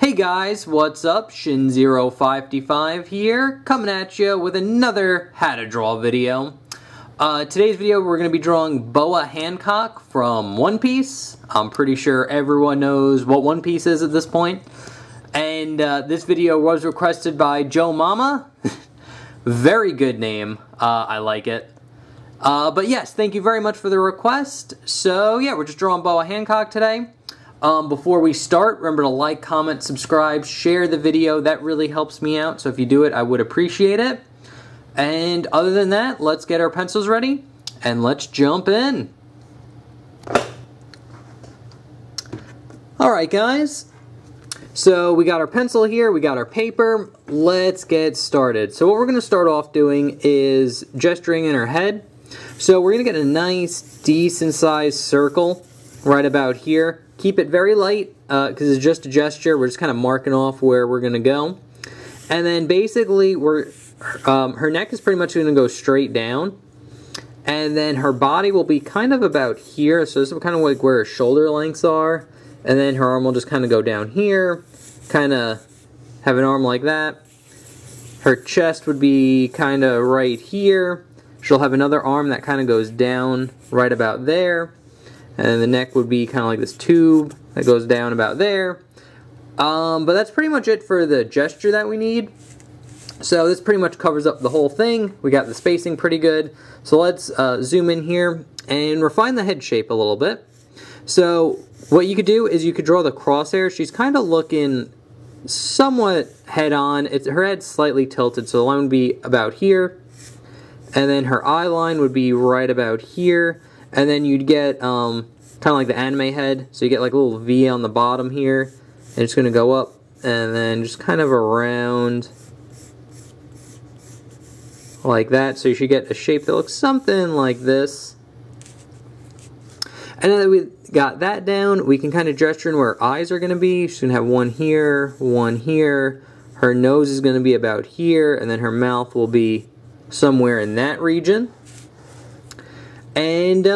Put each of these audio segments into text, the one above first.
Hey guys, what's up? Shin0555 here, coming at you with another how to draw video. Today's video we're going to be drawing Boa Hancock from One Piece. I'm pretty sure everyone knows what One Piece is at this point. And this video was requested by Joe Mama. Very good name, I like it. But yes, thank you very much for the request. So yeah, we're just drawing Boa Hancock today. Before we start, remember to like, comment, subscribe, share the video. That really helps me out, so if you do it, I would appreciate it. And other than that, let's get our pencils ready, and let's jump in. Alright guys, so we got our pencil here, we got our paper. Let's get started. So what we're going to start off doing is gesturing in her head. So we're going to get a nice, decent sized circle right about here. Keep it very light because it's just a gesture. We're just kind of marking off where we're going to go. And then basically her neck is pretty much going to go straight down. And then her body will be kind of about here. So this is kind of like where her shoulder lengths are. And then her arm will just kind of go down here. Kind of have an arm like that. Her chest would be kind of right here. She'll have another arm that kind of goes down right about there. And the neck would be kind of like this tube that goes down about there. But that's pretty much it for the gesture that we need. So this pretty much covers up the whole thing. We got the spacing pretty good. So let's zoom in here and refine the head shape a little bit. So what you could do is you could draw the crosshairs. She's kind of looking somewhat head on. Her head's slightly tilted, so the line would be about here. And then her eye line would be right about here. And then you'd get kind of like the anime head. So you get like a little V on the bottom here. And it's going to go up and then just kind of around like that. So you should get a shape that looks something like this. And now that we got that down, we can kind of gesture in where her eyes are going to be. She's going to have one here, one here. Her nose is going to be about here. And then her mouth will be somewhere in that region. And,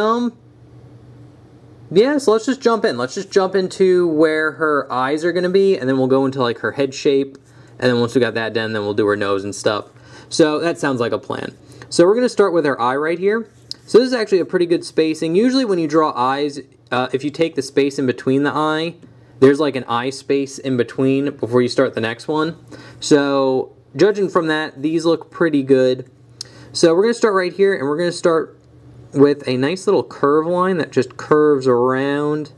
yeah, so let's just jump in. Let's just jump into where her eyes are going to be, and then we'll go into, like, her head shape, and then once we got that done, then we'll do her nose and stuff. So that sounds like a plan. So we're going to start with her eye right here. So this is actually a pretty good spacing. Usually when you draw eyes, if you take the space in between the eye, there's, like, an eye space in between before you start the next one. So judging from that, these look pretty good. So we're going to start right here, and we're going to start with a nice little curve line that just curves around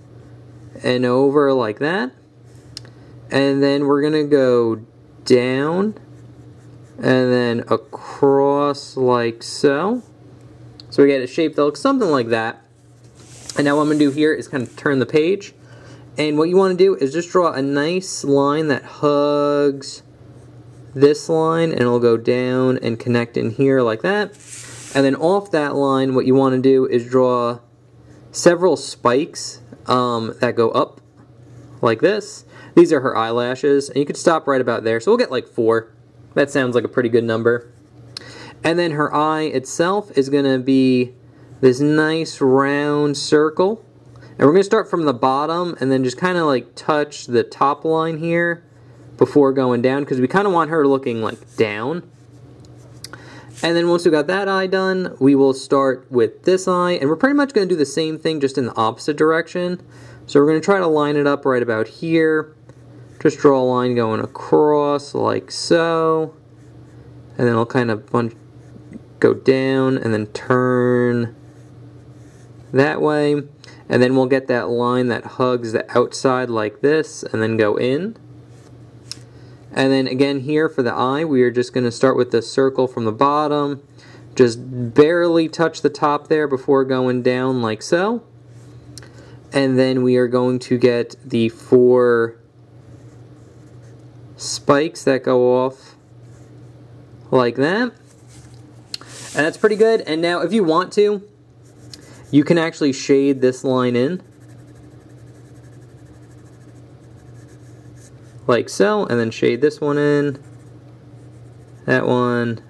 and over like that. And then we're going to go down and then across like so. So we get a shape that looks something like that. And now what I'm going to do here is kind of turn the page. And what you want to do is just draw a nice line that hugs this line, and it'll go down and connect in here like that. And then off that line, what you want to do is draw several spikes that go up like this. These are her eyelashes, and you could stop right about there. So we'll get like 4. That sounds like a pretty good number. And then her eye itself is going to be this nice round circle. And we're going to start from the bottom and then just kind of like touch the top line here before going down, because we kind of want her looking like down. And then once we got that eye done, we will start with this eye, and we're pretty much going to do the same thing just in the opposite direction. So we're going to try to line it up right about here. Just draw a line going across like so. And then it'll kind of go down and then turn that way. And then we'll get that line that hugs the outside like this and then go in. And then again here for the eye, we are just going to start with the circle from the bottom. Just barely touch the top there before going down like so. And then we are going to get the 4 spikes that go off like that. And that's pretty good. And now if you want to, you can actually shade this line in. Like so, and then shade this one in, that one,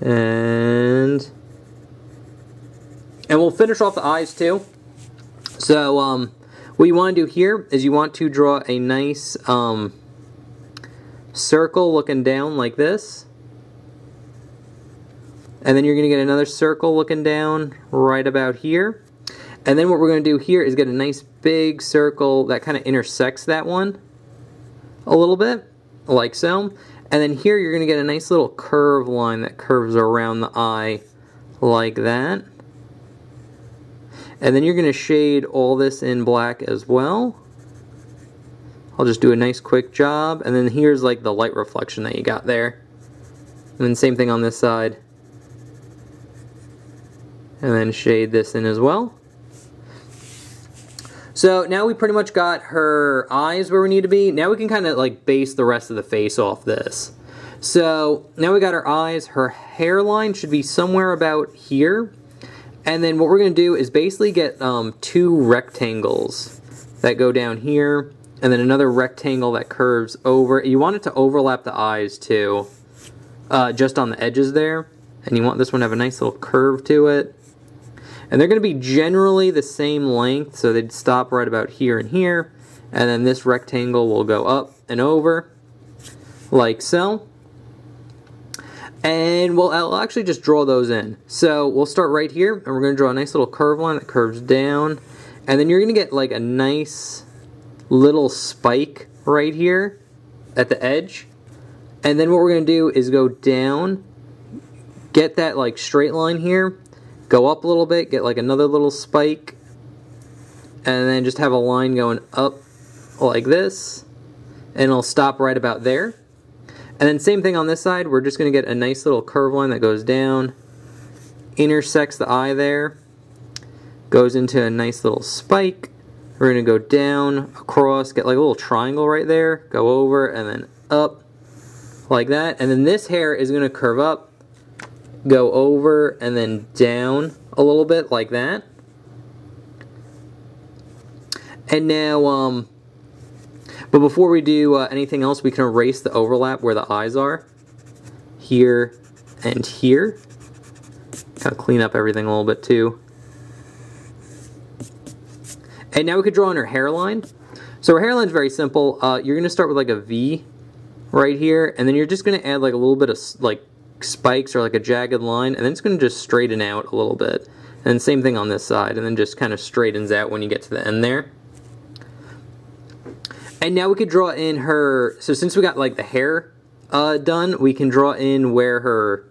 and And we'll finish off the eyes too. So what you want to do here is you want to draw a nice circle looking down like this. And then you're going to get another circle looking down right about here. And then what we're going to do here is get a nice big circle that kind of intersects that one a little bit, like so. And then here you're going to get a nice little curve line that curves around the eye like that. And then you're going to shade all this in black as well. I'll just do a nice quick job. And then here's like the light reflection that you got there. And then same thing on this side. And then shade this in as well. So now we pretty much got her eyes where we need to be. Now we can kind of like base the rest of the face off this. So now we got her eyes. Her hairline should be somewhere about here. And then what we're going to do is basically get 2 rectangles that go down here. And then another rectangle that curves over. You want it to overlap the eyes too. Just on the edges there. And you want this one to have a nice little curve to it. And they're going to be generally the same length, so they'd stop right about here and here. And then this rectangle will go up and over, like so. And I'll actually just draw those in. So we'll start right here, and we're going to draw a nice little curve line that curves down. And then you're going to get like a nice little spike right here at the edge. And then what we're going to do is go down, get that like straight line here, go up a little bit, get like another little spike, and then just have a line going up like this, and it'll stop right about there. And then same thing on this side, we're just going to get a nice little curve line that goes down, intersects the eye there, goes into a nice little spike. We're going to go down, across, get like a little triangle right there, go over, and then up, like that. And then this hair is going to curve up, go over, and then down a little bit like that. And now, but before we do anything else, we can erase the overlap where the eyes are. Here and here. Kind of clean up everything a little bit too. And now we could draw on her hairline. So her hairline is very simple. You're going to start with like a V right here, and then you're just going to add like a little bit of like spikes or like a jagged line, and then it's going to just straighten out a little bit. And same thing on this side, and then just kind of straightens out when you get to the end there. And now we could draw in her, so since we got like the hair done, we can draw in where her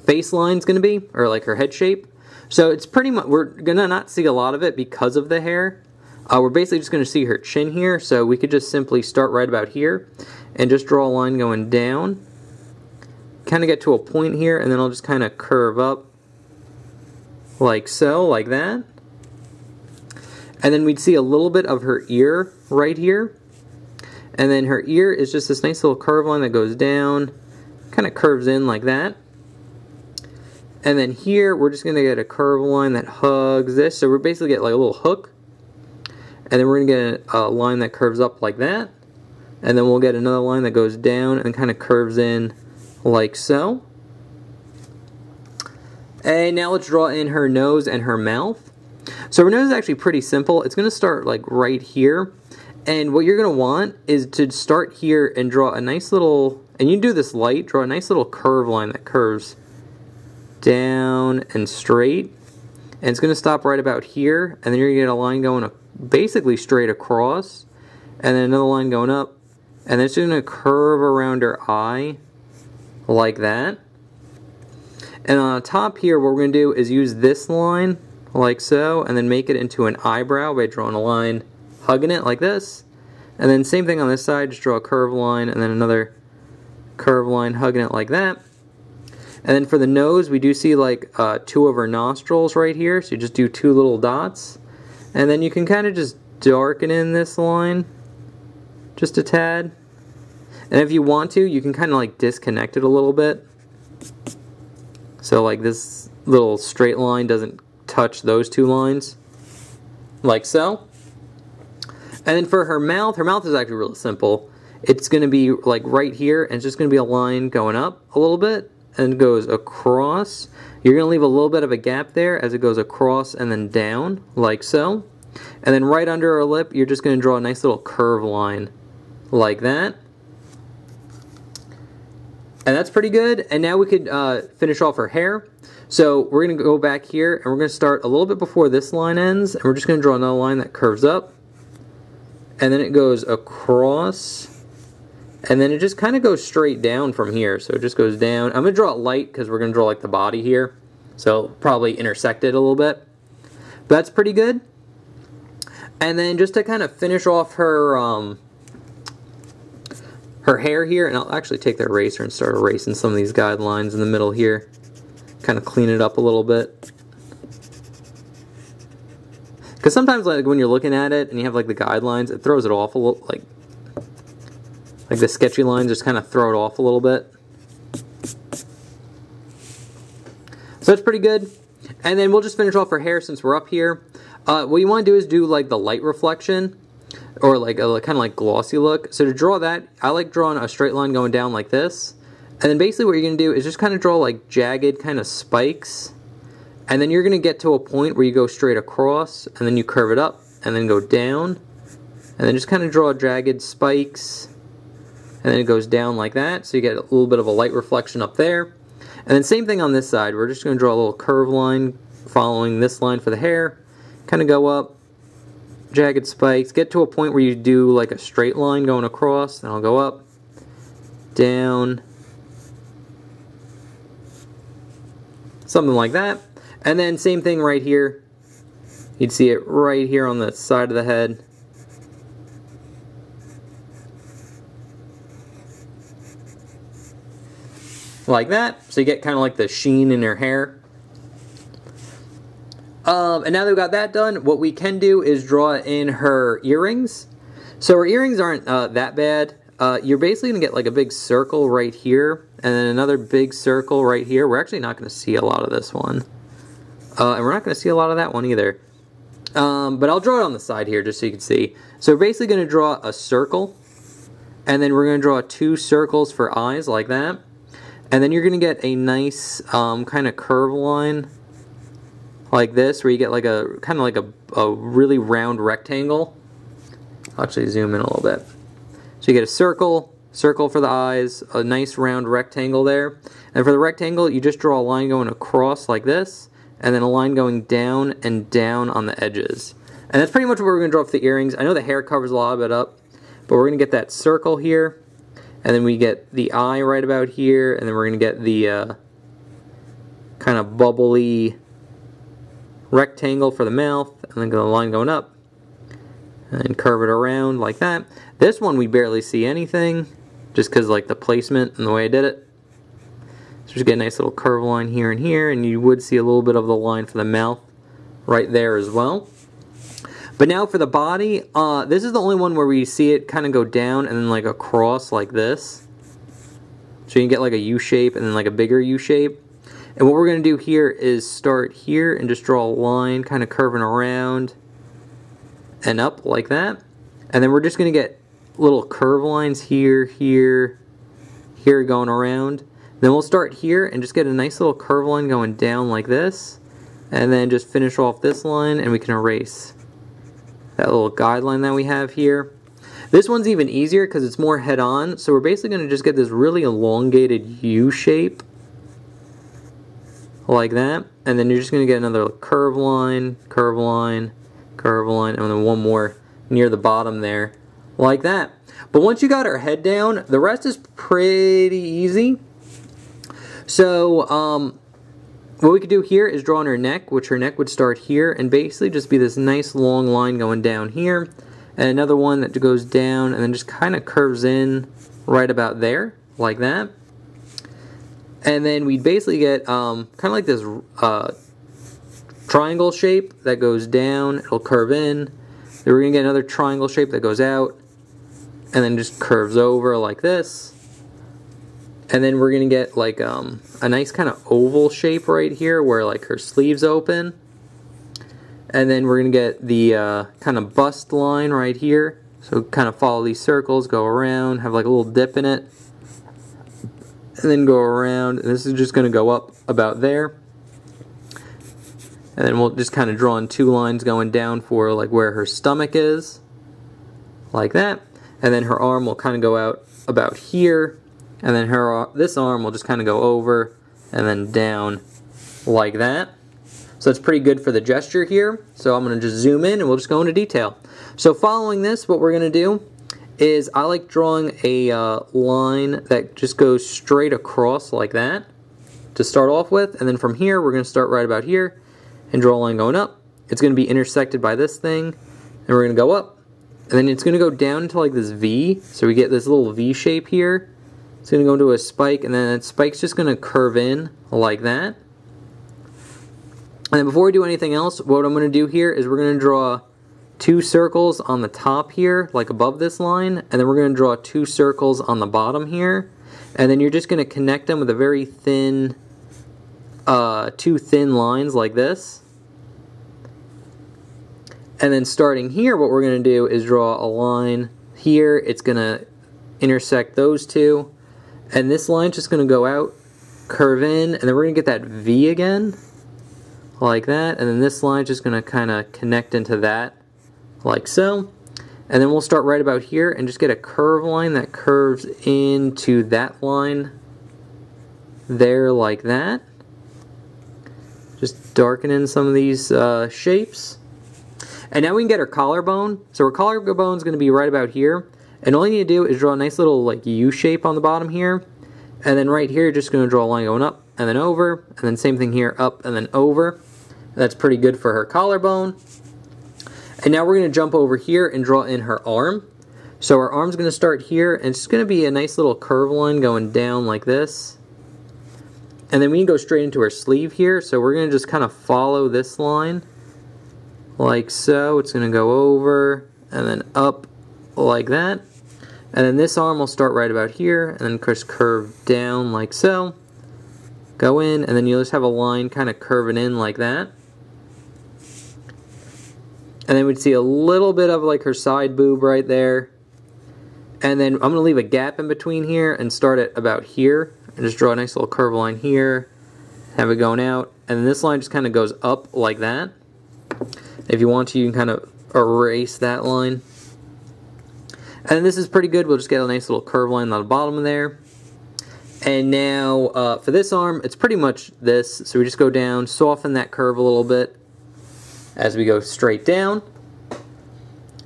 face line's going to be, or like her head shape. So it's pretty much, we're going to not see a lot of it because of the hair. We're basically just going to see her chin here, so we could just simply start right about here and just draw a line going down. Kind of get to a point here, and then I'll just kind of curve up like so, like that. And then we'd see a little bit of her ear right here. And then her ear is just this nice little curve line that goes down, kind of curves in like that. And then here, we're just going to get a curve line that hugs this. So we're basically get like a little hook. And then we're going to get a line that curves up like that. And then we'll get another line that goes down and kind of curves in like so. And now let's draw in her nose and her mouth. So her nose is actually pretty simple. It's going to start like right here. And what you're going to want is to start here and draw a nice little, and you do this light, draw a nice little curve line that curves down and straight. And it's going to stop right about here. And then you're going to get a line going basically straight across. And then another line going up. And then it's going to curve around her eye like that. And on the top here, what we're going to do is use this line like so, and then make it into an eyebrow by drawing a line hugging it like this. And then same thing on this side, just draw a curved line and then another curved line hugging it like that. And then for the nose, we do see like 2 of her nostrils right here, so you just do 2 little dots. And then you can kind of just darken in this line just a tad. And if you want to, you can kind of like disconnect it a little bit. So like this little straight line doesn't touch those 2 lines, like so. And then for her mouth is actually really simple. It's going to be like right here, and it's just going to be a line going up a little bit, and goes across. You're going to leave a little bit of a gap there as it goes across and then down, like so. And then right under her lip, you're just going to draw a nice little curve line, like that. And that's pretty good. And now we could finish off her hair. So we're going to go back here, and we're going to start a little bit before this line ends, and we're just going to draw another line that curves up. And then it goes across. And then it just kind of goes straight down from here. So it just goes down. I'm going to draw it light because we're going to draw like the body here. So probably intersect it a little bit. But that's pretty good. And then just to kind of finish off her her hair here, and I'll actually take the eraser and start erasing some of these guidelines in the middle here. Kind of clean it up a little bit. Because sometimes like when you're looking at it and you have like the guidelines, it throws it off a little, like the sketchy lines just kind of throw it off a little bit. So that's pretty good. And then we'll just finish off her hair since we're up here. What you want to do is do like the light reflection, or like a kind of like glossy look. So to draw that, I like drawing a straight line going down like this. And then basically what you're going to do is just kind of draw like jagged kind of spikes. And then you're going to get to a point where you go straight across, and then you curve it up, and then go down. And then just kind of draw jagged spikes. And then it goes down like that, so you get a little bit of a light reflection up there. And then same thing on this side. We're just going to draw a little curve line following this line for the hair. Kind of go up, jagged spikes. Get to a point where you do like a straight line going across. Then I'll go up, down, something like that. And then same thing right here. You'd see it right here on the side of the head. Like that. So you get kind of like the sheen in her hair. And now that we've got that done, what we can do is draw in her earrings. So her earrings aren't that bad. You're basically going to get like a big circle right here, and then another big circle right here. We're actually not going to see a lot of this one. And we're not going to see a lot of that one either. But I'll draw it on the side here just so you can see. So we're basically going to draw a circle, and then we're going to draw 2 circles for eyes like that. And then you're going to get a nice kind of curve line like this, where you get like a kind of like a really round rectangle. I'll actually zoom in a little bit. So you get a circle for the eyes, a nice round rectangle there. And for the rectangle, you just draw a line going across like this, and then a line going down and down on the edges. And that's pretty much what we're going to draw for the earrings. I know the hair covers a lot of it up, but we're going to get that circle here, and then we get the eye right about here, and then we're going to get the kind of bubbly rectangle for the mouth, and then the line going up, and curve it around like that. This one we barely see anything, just because like the placement and the way I did it. So just get a nice little curve line here and here, and you would see a little bit of the line for the mouth right there as well. But now for the body, this is the only one where we see it kind of go down and then like across like this. So you can get like a U shape and then like a bigger U shape. And what we're going to do here is start here and just draw a line kind of curving around and up like that. And then we're just going to get little curve lines here, here, here going around. Then we'll start here and just get a nice little curve line going down like this. And then just finish off this line, and we can erase that little guideline that we have here. This one's even easier because it's more head-on. So we're basically going to just get this really elongated U shape like that. And then you're just going to get another curve line, curve line, curve line, and then one more near the bottom there like that. But once you got her head down, the rest is pretty easy. So what we could do here is draw on her neck, which her neck would start here and basically just be this nice long line going down here, and another one that goes down and then just kind of curves in right about there like that. And then we'd basically get kind of like this triangle shape that goes down, it'll curve in. Then we're going to get another triangle shape that goes out and then just curves over like this. And then we're going to get like a nice kind of oval shape right here where like her sleeves open. And then we're going to get the kind of bust line right here. So kind of follow these circles, go around, have like a little dip in it. and then go around, and this is just going to go up about there. And then we'll just kind of draw in 2 lines going down for like where her stomach is, like that. And then her arm will kind of go out about here, and then this arm will just kind of go over and then down like that. So that's pretty good for the gesture here. So I'm going to just zoom in and we'll just go into detail. So following this, what we're going to do is I like drawing a line that just goes straight across like that to start off with. And then from here, we're going to start right about here and draw a line going up. It's going to be intersected by this thing, and we're going to go up. And then it's going to go down into like this V. So we get this little V shape here. It's going to go into a spike, and then that spike's just going to curve in like that. And then before we do anything else, what I'm going to do here is we're going to draw 2 circles on the top here, like above this line, and then we're going to draw 2 circles on the bottom here, and then you're just going to connect them with a very thin, 2 thin lines like this. And then starting here, what we're going to do is draw a line here. It's going to intersect those 2, and this line's just going to go out, curve in, and then we're going to get that V again, like that, and then this line's just going to kind of connect into that, like so. And then we'll start right about here and just get a curve line that curves into that line there, like that. Just darken in some of these shapes. And now we can get our collarbone. So our collarbone is going to be right about here. And all you need to do is draw a nice little like U shape on the bottom here. And then right here, you're just going to draw a line going up and then over. And then same thing here, up and then over. That's pretty good for her collarbone. And now we're going to jump over here and draw in her arm. So our arm's going to start here, and it's going to be a nice little curve line going down like this. And then we can go straight into her sleeve here. So we're going to just kind of follow this line like so. It's going to go over and then up like that. And then this arm will start right about here and then just curve down like so. Go in, and then you'll just have a line kind of curving in like that. And then we'd see a little bit of like her side boob right there. And then I'm going to leave a gap in between here and start it about here. And just draw a nice little curve line here. Have it going out. And then this line just kind of goes up like that. If you want to, you can kind of erase that line. And this is pretty good. We'll just get a nice little curve line on the bottom there. And now for this arm, it's pretty much this. So we just go down, soften that curve a little bit as we go straight down.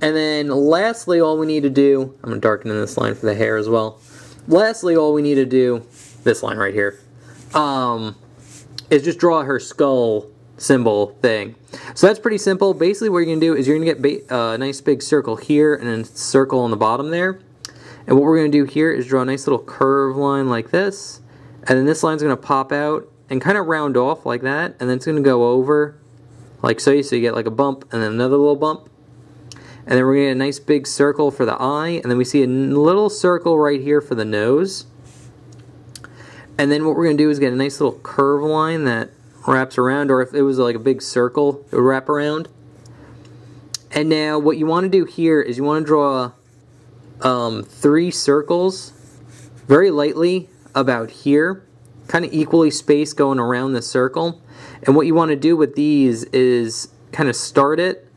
And then lastly, all we need to do, I'm going to darken in this line for the hair as well. Lastly, all we need to do, this line right here, is just draw her skull symbol thing. So that's pretty simple. Basically what you're going to do is you're going to get a nice big circle here and then a circle on the bottom there. And what we're going to do here is draw a nice little curve line like this. And then this line's going to pop out and kind of round off like that. And then it's going to go over like so. So you get like a bump and then another little bump. And then we're going to get a nice big circle for the eye. And then we see a little circle right here for the nose. And then what we're going to do is get a nice little curve line that wraps around. Or if it was like a big circle, it would wrap around. And now what you want to do here is you want to draw 3 circles very lightly about here. Kind of equally spaced going around the circle. And what you want to do with these is kind of start it,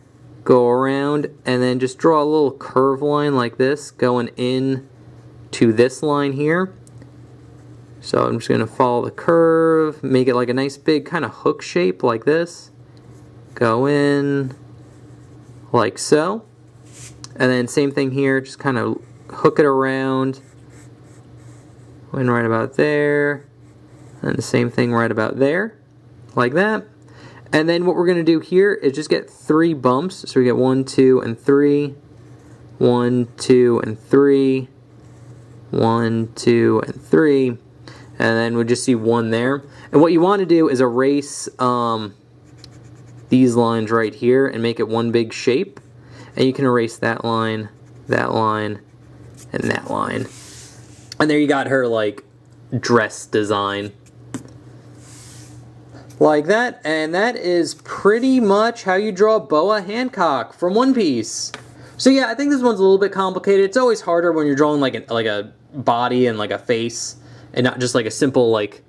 go around, and then just draw a little curve line like this going in to this line here. So I'm just going to follow the curve, make it like a nice big kind of hook shape like this. Go in like so. And then same thing here, just kind of hook it around. Went right about there. And the same thing right about there. Like that. And then what we're going to do here is just get 3 bumps. So we get 1, 2, and 3. 1, 2, and 3. 1, 2, and 3. And then we'll just see 1 there. And what you want to do is erase these lines right here and make it one big shape. And you can erase that line, and that line. And there you got her like dress design. Like that, and that is pretty much how you draw Boa Hancock from One Piece. So yeah, I think this one's a little bit complicated. It's always harder when you're drawing like a body and like a face, and not just like a simple like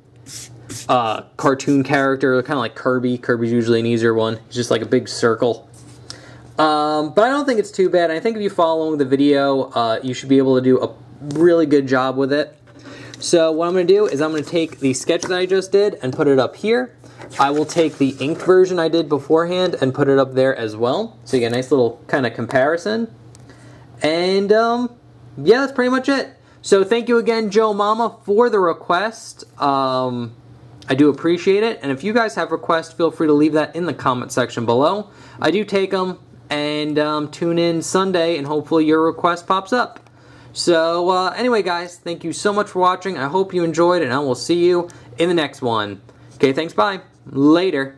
cartoon character, kind of like Kirby. Kirby's usually an easier one. It's just like a big circle. But I don't think it's too bad. I think if you follow along with the video, you should be able to do a really good job with it. So what I'm going to do is I'm going to take the sketch that I just did and put it up here. I will take the inked version I did beforehand and put it up there as well. So you get a nice little kind of comparison. And yeah, that's pretty much it. So thank you again, Joe Mama, for the request. I do appreciate it. And if you guys have requests, feel free to leave that in the comment section below. I do take them. And tune in Sunday and hopefully your request pops up. So anyway guys, thank you so much for watching. I hope you enjoyed and I will see you in the next one. Okay, thanks, bye. Later.